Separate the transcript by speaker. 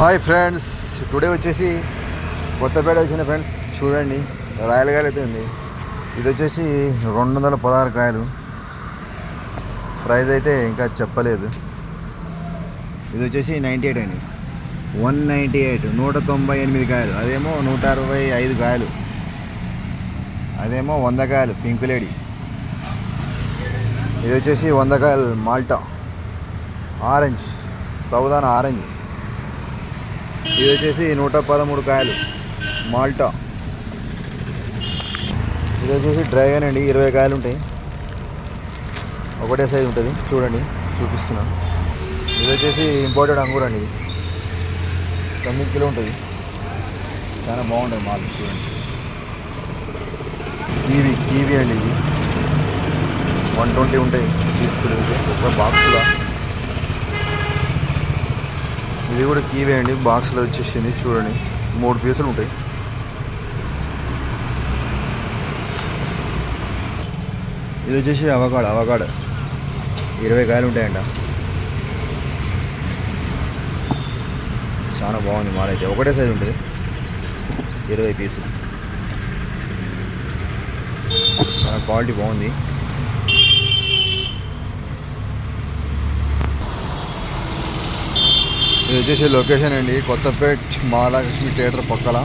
Speaker 1: Hi friends, today వచ్చేసి కొత్తపేట వచ్చిన friends. చూడండి, రాయలకాయలు అయితే ఉంది. ఇది వచ్చేసి 216 కాయలు. ప్రైస్ అయితే ఇంకా చెప్పలేదు. ఇది వచ్చేసి 98 అండి. 198, 198 కాయలు. అదేమో 165 కాయలు. అదేమో 100 కాయలు పింక్ లేడీ. ఇది వచ్చేసి 100 కాయలు మాల్టా ఆరెంజ్, సౌదాన్ ఆరెంజ్. ఇది వచ్చేసి 113 కాయలు మాల్టా. ఇది వచ్చేసి డ్రాగన్ అండి, 20 కాయలు ఉంటాయి. ఒకటే సైజు ఉంటుంది. చూడండి, చూపిస్తున్నాను. ఇది వచ్చేసి ఇంపోర్టెడ్ అంగూర్ అండి. ఇది 9 కిలో ఉంటుంది. చాలా బాగుంటుంది మాల్. చూడండి, కీవీ అండి. ఇది 120 ఉంటాయి పీసులు. ఇది ఒక బాక్స్లో. ఇది కూడా కీవే అండి, బాక్స్లో వచ్చేసింది. చూడండి, 3 పీసులు ఉంటాయి. ఇది వచ్చేసి అవకాడో 20 కాయలు ఉంటాయంట. చాలా బాగుంది మాల్ అయితే. ఒకటే సైజు ఉంటుంది, 20 పీసులు. చాలా క్వాలిటీ బాగుంది. ఇది వచ్చేసి లొకేషన్ అండి, కొత్తపేట్ మహాలక్ష్మి థియేటర్ పక్కల.